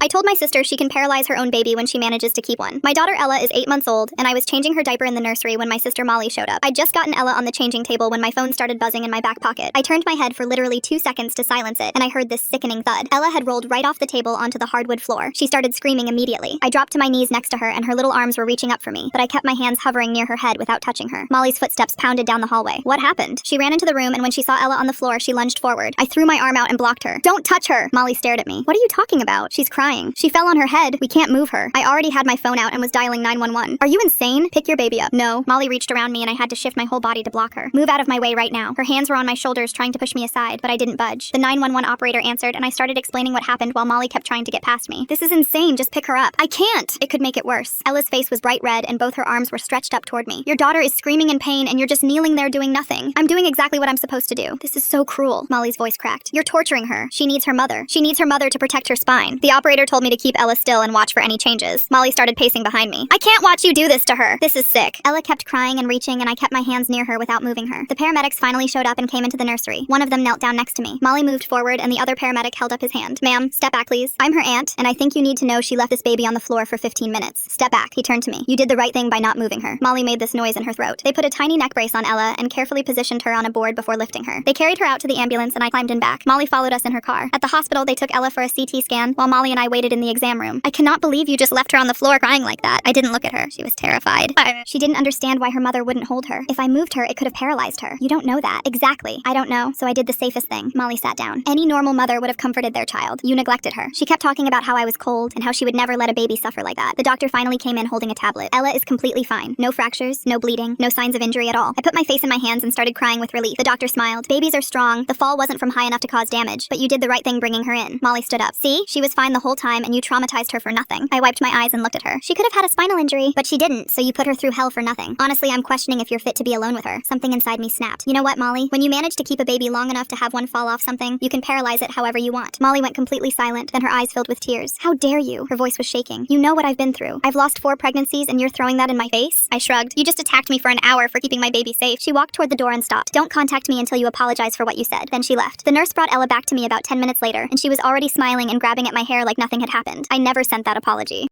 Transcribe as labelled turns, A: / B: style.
A: I told my sister she can paralyze her own baby when she manages to keep one. My daughter Ella is 8 months old, and I was changing her diaper in the nursery when my sister Molly showed up. I'd just gotten Ella on the changing table when my phone started buzzing in my back pocket. I turned my head for literally 2 seconds to silence it, and I heard this sickening thud. Ella had rolled right off the table onto the hardwood floor. She started screaming immediately. I dropped to my knees next to her, and her little arms were reaching up for me, but I kept my hands hovering near her head without touching her. Molly's footsteps pounded down the hallway. What happened? She ran into the room, and when she saw Ella on the floor, she lunged forward. I threw my arm out and blocked her. Don't touch her! Molly stared at me. What are you talking about? She's crying. She fell on her head. We can't move her. I already had my phone out and was dialing 911. Are you insane? Pick your baby up. No. Molly reached around me and I had to shift my whole body to block her. Move out of my way right now. Her hands were on my shoulders trying to push me aside, but I didn't budge. The 911 operator answered and I started explaining what happened while Molly kept trying to get past me. This is insane. Just pick her up. I can't. It could make it worse. Ella's face was bright red and both her arms were stretched up toward me. Your daughter is screaming in pain and you're just kneeling there doing nothing. I'm doing exactly what I'm supposed to do. This is so cruel. Molly's voice cracked. You're torturing her. She needs her mother. She needs her mother to protect her spine. The operator told me to keep Ella still and watch for any changes. Molly started pacing behind me. I can't watch you do this to her. This is sick. Ella kept crying and reaching and I kept my hands near her without moving her. The paramedics finally showed up and came into the nursery. One of them knelt down next to me. Molly moved forward and the other paramedic held up his hand. Ma'am, step back please. I'm her aunt and I think you need to know she left this baby on the floor for 15 minutes. Step back. He turned to me. You did the right thing by not moving her. Molly made this noise in her throat. They put a tiny neck brace on Ella and carefully positioned her on a board before lifting her. They carried her out to the ambulance and I climbed in back. Molly followed us in her car. At the hospital, they took Ella for a CT scan while Molly and I waited in the exam room. I cannot believe you just left her on the floor crying like that. I didn't look at her. She was terrified. She didn't understand why her mother wouldn't hold her. If I moved her, it could have paralyzed her. You don't know that. Exactly. I don't know, so I did the safest thing. Molly sat down. Any normal mother would have comforted their child. You neglected her. She kept talking about how I was cold and how she would never let a baby suffer like that. The doctor finally came in holding a tablet. Ella is completely fine. No fractures, no bleeding, no signs of injury at all. I put my face in my hands and started crying with relief. The doctor smiled. Babies are strong. The fall wasn't from high enough to cause damage, but you did the right thing bringing her in. Molly stood up. See? She was fine the whole time and you traumatized her for nothing. I wiped my eyes and looked at her. She could have had a spinal injury, but she didn't, so you put her through hell for nothing. Honestly, I'm questioning if you're fit to be alone with her. Something inside me snapped. You know what, Molly? When you manage to keep a baby long enough to have one fall off something, you can paralyze it however you want. Molly went completely silent, then her eyes filled with tears. How dare you? Her voice was shaking. You know what I've been through. I've lost 4 pregnancies and you're throwing that in my face? I shrugged. You just attacked me for an hour for keeping my baby safe. She walked toward the door and stopped. Don't contact me until you apologize for what you said. Then she left. The nurse brought Ella back to me about 10 minutes later, and she was already smiling and grabbing at my hair like nothing had happened. I never sent that apology.